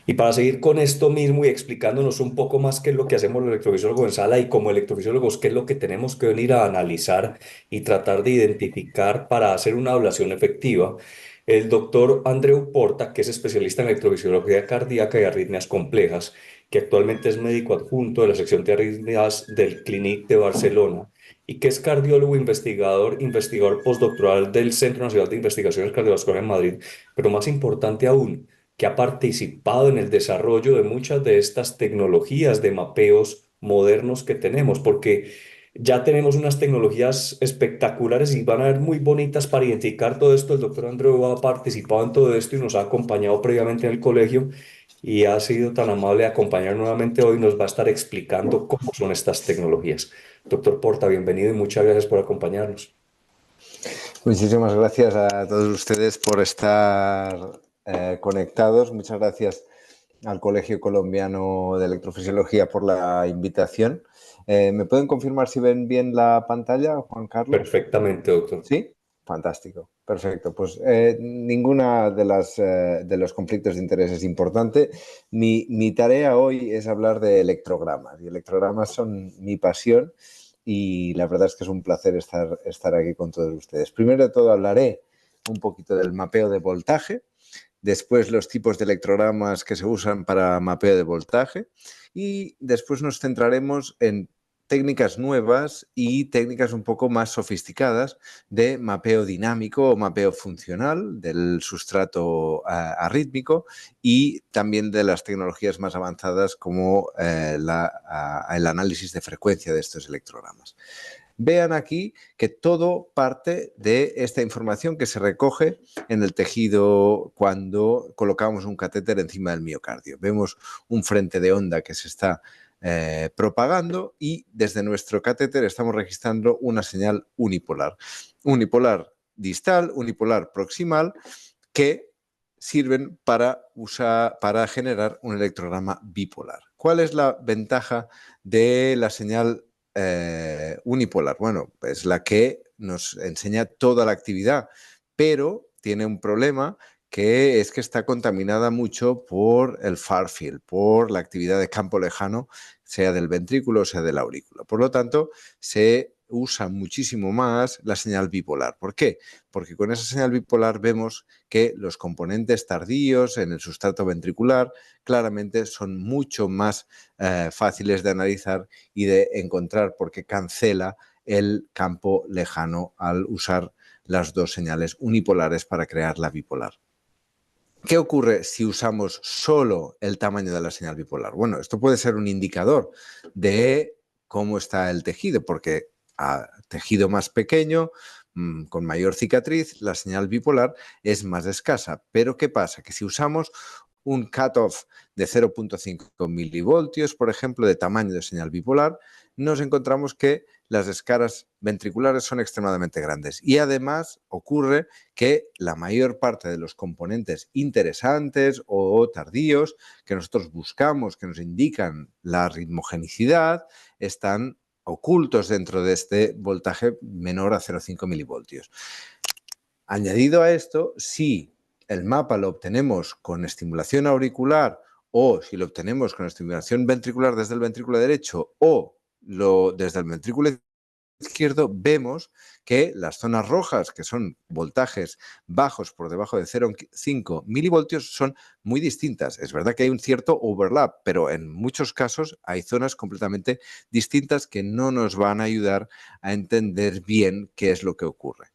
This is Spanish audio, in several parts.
Y para seguir con esto mismo y explicándonos un poco más qué es lo que hacemos los electrofisiólogos en sala y como electrofisiólogos, qué es lo que tenemos que venir a analizar y tratar de identificar para hacer una ablación efectiva, el doctor Andreu Porta, que es especialista en electrofisiología cardíaca y arritmias complejas, que actualmente es médico adjunto de la sección de arritmias del Clínic de Barcelona y que es cardiólogo investigador postdoctoral del Centro Nacional de Investigaciones Cardiovasculares en Madrid, pero más importante aún que ha participado en el desarrollo de muchas de estas tecnologías de mapeos modernos que tenemos, porque ya tenemos unas tecnologías espectaculares y van a ver muy bonitas para identificar todo esto. El doctor Andreu ha participado en todo esto y nos ha acompañado previamente en el colegio y ha sido tan amable de acompañar nuevamente hoy. Nos va a estar explicando cómo son estas tecnologías. Doctor Porta, bienvenido y muchas gracias por acompañarnos. Muchísimas gracias a todos ustedes por estar conectados. Muchas gracias al Colegio Colombiano de Electrofisiología por la invitación. ¿Me pueden confirmar si ven bien la pantalla, Juan Carlos? Perfectamente, doctor. Sí, fantástico, perfecto. Pues ninguna de los conflictos de interés es importante. Mi tarea hoy es hablar de electrogramas y electrogramas son mi pasión y la verdad es que es un placer estar aquí con todos ustedes. Primero de todo hablaré un poquito del mapeo de voltaje, después los tipos de electrogramas que se usan para mapeo de voltaje y después nos centraremos en técnicas nuevas y técnicas un poco más sofisticadas de mapeo dinámico o mapeo funcional del sustrato arrítmico y también de las tecnologías más avanzadas como el análisis de frecuencia de estos electrogramas. Vean aquí que todo parte de esta información que se recoge en el tejido cuando colocamos un catéter encima del miocardio. Vemos un frente de onda que se está propagando y desde nuestro catéter estamos registrando una señal unipolar. Unipolar distal, unipolar proximal, que sirven para generar un electrograma bipolar. ¿Cuál es la ventaja de la señal unipolar? Bueno, es la que nos enseña toda la actividad, pero tiene un problema que es que está contaminada mucho por el far field, por la actividad de campo lejano, sea del ventrículo o sea del aurículo. Por lo tanto, se usa muchísimo más la señal bipolar. ¿Por qué? Porque con esa señal bipolar vemos que los componentes tardíos en el sustrato ventricular claramente son mucho más fáciles de analizar y de encontrar porque cancela el campo lejano al usar las dos señales unipolares para crear la bipolar. ¿Qué ocurre si usamos solo el tamaño de la señal bipolar? Bueno, esto puede ser un indicador de cómo está el tejido, porque a tejido más pequeño, con mayor cicatriz, la señal bipolar es más escasa. Pero ¿qué pasa? Que si usamos un cutoff de 0,5 milivoltios, por ejemplo, de tamaño de señal bipolar, nos encontramos que las escalas ventriculares son extremadamente grandes. Y además ocurre que la mayor parte de los componentes interesantes o tardíos que nosotros buscamos, que nos indican la ritmogenicidad, están ocultos dentro de este voltaje menor a 0,5 milivoltios. Añadido a esto, si el mapa lo obtenemos con estimulación auricular o si lo obtenemos con estimulación ventricular desde el ventrículo derecho o desde el ventrículo izquierdo, vemos que las zonas rojas, que son voltajes bajos por debajo de 0,5 milivoltios, son muy distintas. Es verdad que hay un cierto overlap, pero en muchos casos hay zonas completamente distintas que no nos van a ayudar a entender bien qué es lo que ocurre.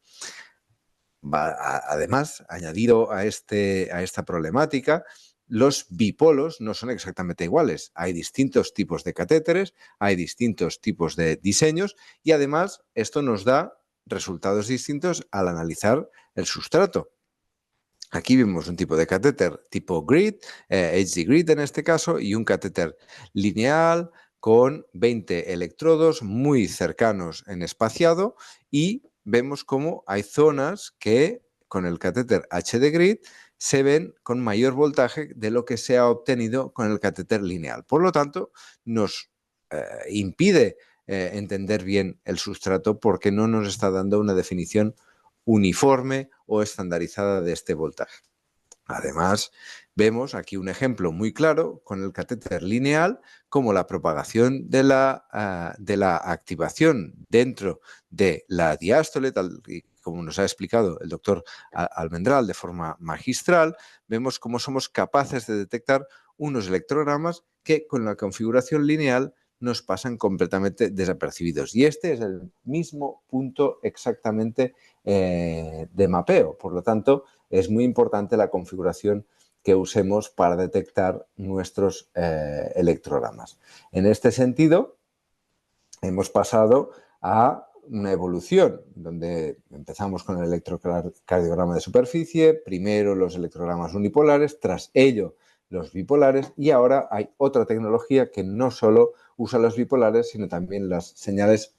Además, añadido a esta problemática, los bipolos no son exactamente iguales. Hay distintos tipos de catéteres, hay distintos tipos de diseños y además esto nos da resultados distintos al analizar el sustrato. Aquí vemos un tipo de catéter tipo grid, HD grid en este caso, y un catéter lineal con 20 electrodos muy cercanos en espaciado y vemos cómo hay zonas que con el catéter HD grid se ven con mayor voltaje de lo que se ha obtenido con el catéter lineal. Por lo tanto, nos impide entender bien el sustrato porque no nos está dando una definición uniforme o estandarizada de este voltaje. Además, vemos aquí un ejemplo muy claro con el catéter lineal, como la propagación de la activación dentro de la diástole, tal y como nos ha explicado el doctor Almendral de forma magistral, vemos cómo somos capaces de detectar unos electrogramas que con la configuración lineal nos pasan completamente desapercibidos. Y este es el mismo punto exactamente de mapeo. Por lo tanto, es muy importante la configuración que usemos para detectar nuestros electrogramas. En este sentido, hemos pasado a una evolución donde empezamos con el electrocardiograma de superficie, primero los electrogramas unipolares, tras ello los bipolares, y ahora hay otra tecnología que no solo usa los bipolares, sino también las señales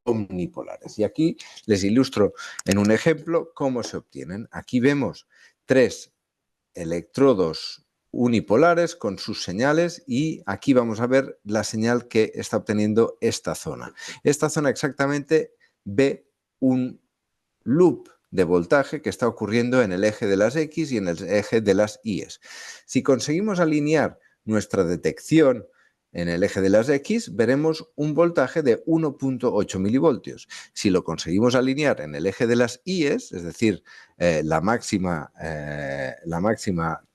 omnipolares. Y aquí les ilustro en un ejemplo cómo se obtienen. Aquí vemos 3 electrodos unipolares con sus señales y aquí vamos a ver la señal que está obteniendo esta zona. Esta zona exactamente ve un loop de voltaje que está ocurriendo en el eje de las X y en el eje de las Y's. Si conseguimos alinear nuestra detección en el eje de las X, veremos un voltaje de 1.8 milivoltios. Si lo conseguimos alinear en el eje de las Y's, es decir, la máxima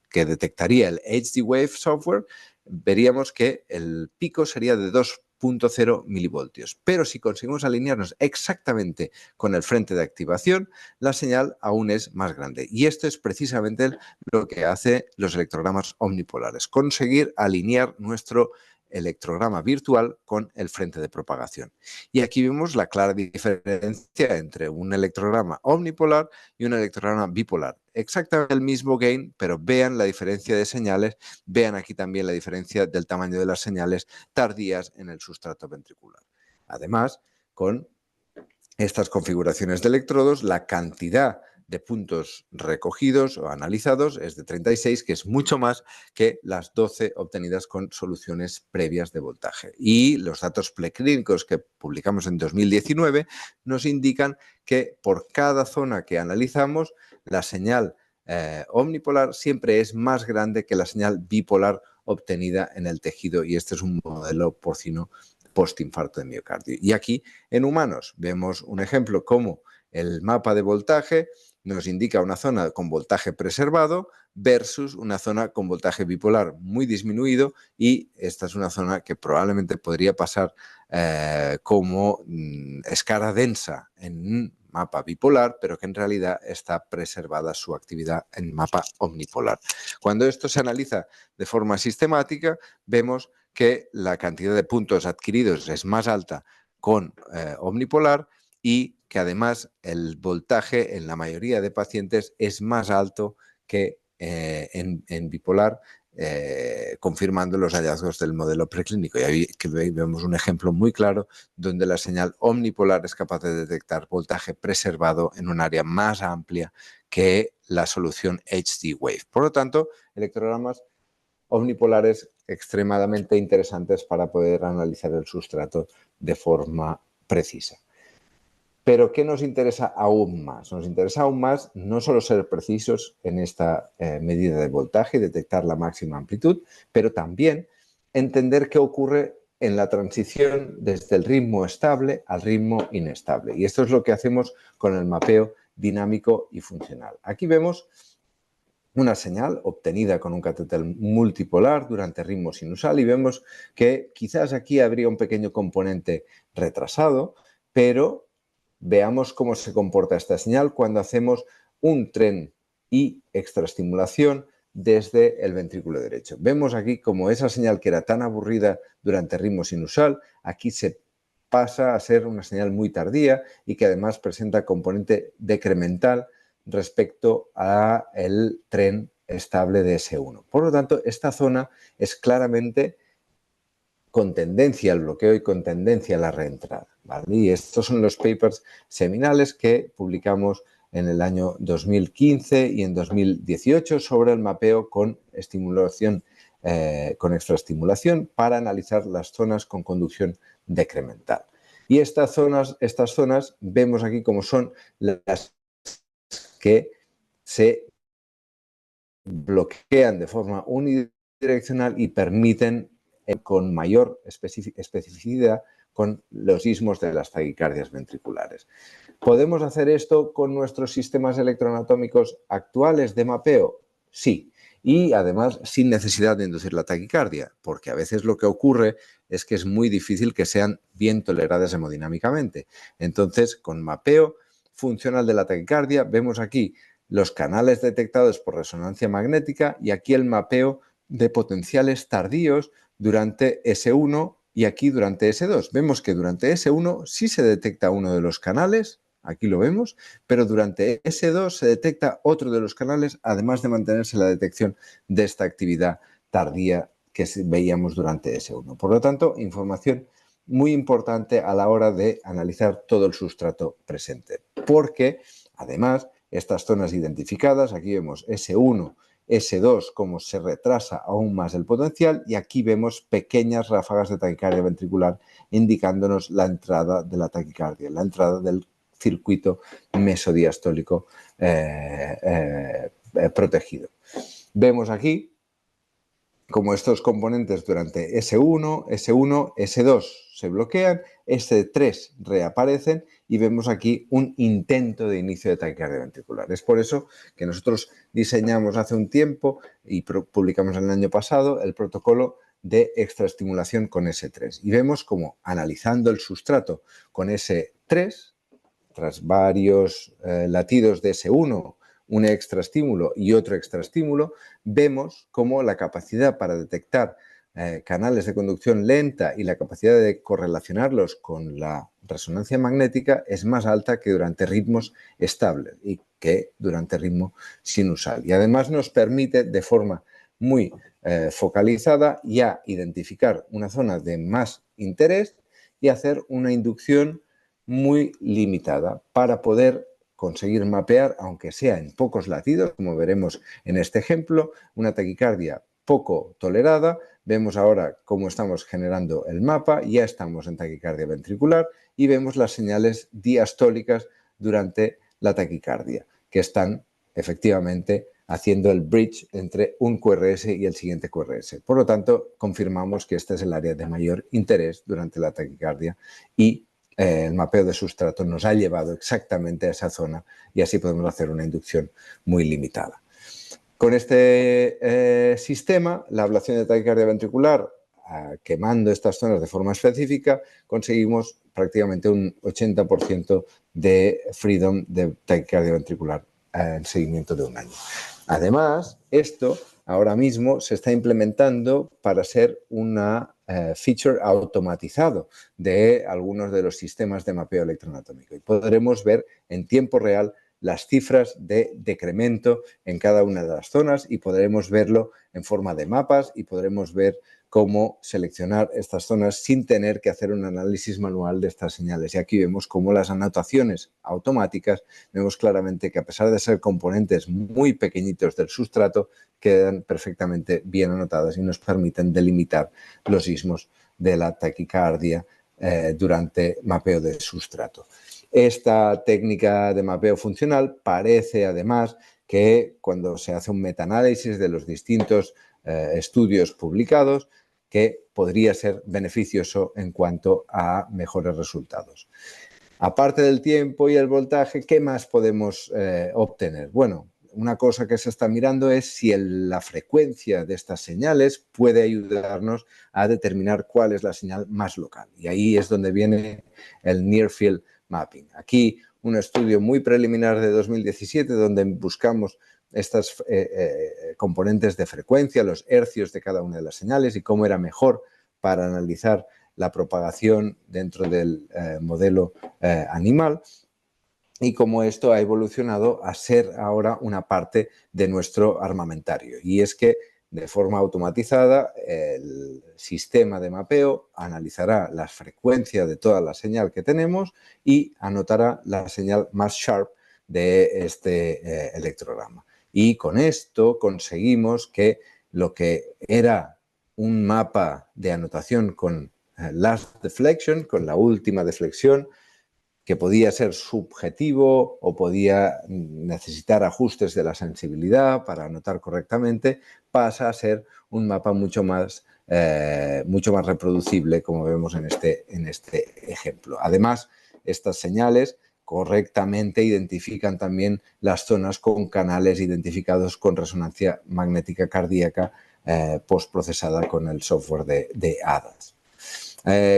que detectaría el HD Wave software, veríamos que el pico sería de 2.0 milivoltios. Pero si conseguimos alinearnos exactamente con el frente de activación, la señal aún es más grande. Y esto es precisamente lo que hace los electrogramas omnipolares, conseguir alinear nuestro electrograma virtual con el frente de propagación. Y aquí vemos la clara diferencia entre un electrograma omnipolar y un electrograma bipolar. Exactamente el mismo gain, pero vean la diferencia de señales, vean aquí también la diferencia del tamaño de las señales tardías en el sustrato ventricular. Además, con estas configuraciones de electrodos, la cantidad de puntos recogidos o analizados es de 36, que es mucho más que las 12 obtenidas con soluciones previas de voltaje. Y los datos preclínicos que publicamos en 2019 nos indican que por cada zona que analizamos, la señal omnipolar siempre es más grande que la señal bipolar obtenida en el tejido, y este es un modelo porcino postinfarto de miocardio. Y aquí en humanos vemos un ejemplo como el mapa de voltaje nos indica una zona con voltaje preservado versus una zona con voltaje bipolar muy disminuido, y esta es una zona que probablemente podría pasar como escara densa en un mapa bipolar, pero que en realidad está preservada su actividad en mapa omnipolar. Cuando esto se analiza de forma sistemática, vemos que la cantidad de puntos adquiridos es más alta con omnipolar, y que además el voltaje en la mayoría de pacientes es más alto que en bipolar, confirmando los hallazgos del modelo preclínico. Y ahí vemos un ejemplo muy claro donde la señal omnipolar es capaz de detectar voltaje preservado en un área más amplia que la solución HD Wave. Por lo tanto, electrogramas omnipolares extremadamente interesantes para poder analizar el sustrato de forma precisa. Pero ¿qué nos interesa aún más? Nos interesa aún más no solo ser precisos en esta medida de voltaje y detectar la máxima amplitud, pero también entender qué ocurre en la transición desde el ritmo estable al ritmo inestable. Y esto es lo que hacemos con el mapeo dinámico y funcional. Aquí vemos una señal obtenida con un catéter multipolar durante ritmo sinusal y vemos que quizás aquí habría un pequeño componente retrasado, pero veamos cómo se comporta esta señal cuando hacemos un tren y extraestimulación desde el ventrículo derecho. Vemos aquí como esa señal que era tan aburrida durante ritmo sinusal, aquí se pasa a ser una señal muy tardía y que además presenta componente decremental respecto al tren estable de S1. Por lo tanto, esta zona es claramente con tendencia al bloqueo y con tendencia a la reentrada, ¿vale? Y estos son los papers seminales que publicamos en el año 2015 y en 2018 sobre el mapeo con estimulación, con extraestimulación, para analizar las zonas con conducción decremental. Y estas zonas vemos aquí como son las que se bloquean de forma unidireccional y permiten con mayor especificidad con los ismos de las taquicardias ventriculares. ¿Podemos hacer esto con nuestros sistemas electroanatómicos actuales de mapeo? Sí. Y además sin necesidad de inducir la taquicardia, porque a veces lo que ocurre es que es muy difícil que sean bien toleradas hemodinámicamente. Entonces, con mapeo funcional de la taquicardia, vemos aquí los canales detectados por resonancia magnética y aquí el mapeo de potenciales tardíos durante S1 y aquí durante S2. Vemos que durante S1 sí se detecta uno de los canales, aquí lo vemos, pero durante S2 se detecta otro de los canales, además de mantenerse la detección de esta actividad tardía que veíamos durante S1. Por lo tanto, información muy importante a la hora de analizar todo el sustrato presente, porque además estas zonas identificadas, aquí vemos S1, S2, cómo se retrasa aún más el potencial, y aquí vemos pequeñas ráfagas de taquicardia ventricular indicándonos la entrada de la taquicardia, la entrada del circuito mesodiastólico protegido. Vemos aquí como estos componentes durante S1, S1, S2 se bloquean, S3 reaparecen y vemos aquí un intento de inicio de taquicardia ventricular. Es por eso que nosotros diseñamos hace un tiempo y publicamos el año pasado el protocolo de extraestimulación con S3. Y vemos como analizando el sustrato con S3, tras varios latidos de S1, un extraestímulo y otro extraestímulo, vemos cómo la capacidad para detectar canales de conducción lenta y la capacidad de correlacionarlos con la resonancia magnética es más alta que durante ritmos estables y que durante ritmo sinusal. Y además nos permite de forma muy focalizada ya identificar una zona de más interés y hacer una inducción muy limitada para poder conseguir mapear, aunque sea en pocos latidos, como veremos en este ejemplo, una taquicardia poco tolerada. Vemos ahora cómo estamos generando el mapa, ya estamos en taquicardia ventricular y vemos las señales diastólicas durante la taquicardia, que están efectivamente haciendo el bridge entre un QRS y el siguiente QRS. Por lo tanto, confirmamos que este es el área de mayor interés durante la taquicardia y el mapeo de sustrato nos ha llevado exactamente a esa zona y así podemos hacer una inducción muy limitada. Con este sistema, la ablación de taquicardia ventricular, quemando estas zonas de forma específica, conseguimos prácticamente un 80% de freedom de taquicardia ventricular en seguimiento de un año. Además, esto ahora mismo se está implementando para ser una feature automatizado de algunos de los sistemas de mapeo electroanatómico. Y podremos ver en tiempo real las cifras de decremento en cada una de las zonas y podremos verlo en forma de mapas y podremos ver cómo seleccionar estas zonas sin tener que hacer un análisis manual de estas señales. Y aquí vemos cómo las anotaciones automáticas, vemos claramente que a pesar de ser componentes muy pequeñitos del sustrato, quedan perfectamente bien anotadas y nos permiten delimitar los ismos de la taquicardia durante mapeo de sustrato. Esta técnica de mapeo funcional parece además que cuando se hace un metaanálisis de los distintos estudios publicados, que podría ser beneficioso en cuanto a mejores resultados. Aparte del tiempo y el voltaje, ¿qué más podemos obtener? Bueno, una cosa que se está mirando es si la frecuencia de estas señales puede ayudarnos a determinar cuál es la señal más local. Y ahí es donde viene el Near Field Mapping. Aquí un estudio muy preliminar de 2017 donde buscamos estas componentes de frecuencia, los hercios de cada una de las señales y cómo era mejor para analizar la propagación dentro del modelo animal y cómo esto ha evolucionado a ser ahora una parte de nuestro armamentario. Y es que de forma automatizada el sistema de mapeo analizará la frecuencia de toda la señal que tenemos y anotará la señal más sharp de este electrograma. Y con esto conseguimos que lo que era un mapa de anotación con last deflection, con la última deflexión, que podía ser subjetivo o podía necesitar ajustes de la sensibilidad para anotar correctamente, pasa a ser un mapa mucho más reproducible, como vemos en este ejemplo. Además, estas señales correctamente identifican también las zonas con canales identificados con resonancia magnética cardíaca postprocesada con el software de ADAS.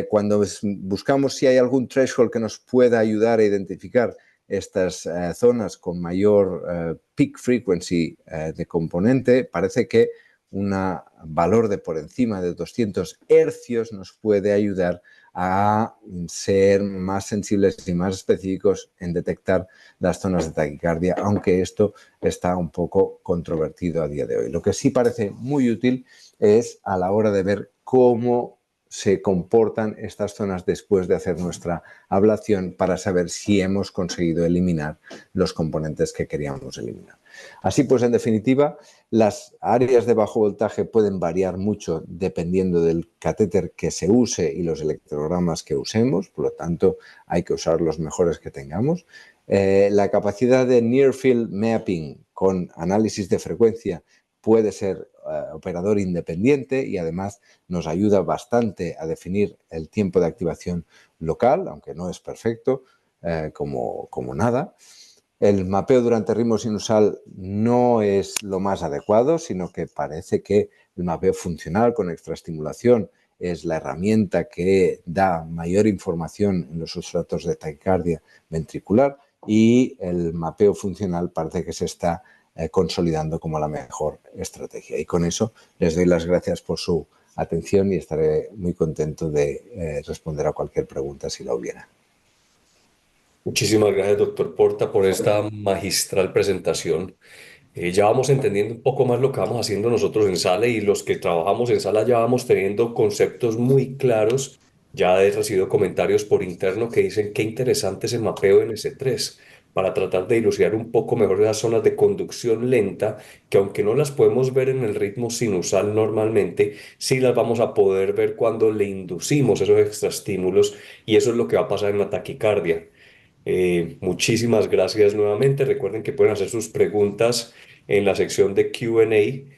Cuando buscamos si hay algún threshold que nos pueda ayudar a identificar estas zonas con mayor peak frequency de componente, parece que un valor de por encima de 200 hercios nos puede ayudar a ser más sensibles y más específicos en detectar las zonas de taquicardia, aunque esto está un poco controvertido a día de hoy. Lo que sí parece muy útil es a la hora de ver cómo se comportan estas zonas después de hacer nuestra ablación para saber si hemos conseguido eliminar los componentes que queríamos eliminar. Así pues, en definitiva, las áreas de bajo voltaje pueden variar mucho dependiendo del catéter que se use y los electrogramas que usemos, por lo tanto hay que usar los mejores que tengamos. La capacidad de Near Field Mapping con análisis de frecuencia puede ser operador independiente y además nos ayuda bastante a definir el tiempo de activación local, aunque no es perfecto, como nada. El mapeo durante ritmo sinusal no es lo más adecuado, sino que parece que el mapeo funcional con extraestimulación es la herramienta que da mayor información en los sustratos de taquicardia ventricular y el mapeo funcional parece que se está consolidando como la mejor estrategia. Y con eso les doy las gracias por su atención y estaré muy contento de responder a cualquier pregunta si la hubiera. Muchísimas gracias, doctor Porta, por esta magistral presentación. Ya vamos entendiendo un poco más lo que vamos haciendo nosotros en sala y los que trabajamos en sala ya vamos teniendo conceptos muy claros. Ya he recibido comentarios por interno que dicen qué interesante ese mapeo en S3 para tratar de dilucidar un poco mejor las zonas de conducción lenta, que aunque no las podemos ver en el ritmo sinusal normalmente, sí las vamos a poder ver cuando le inducimos esos extraestímulos y eso es lo que va a pasar en la taquicardia. Muchísimas gracias nuevamente. Recuerden que pueden hacer sus preguntas en la sección de Q&A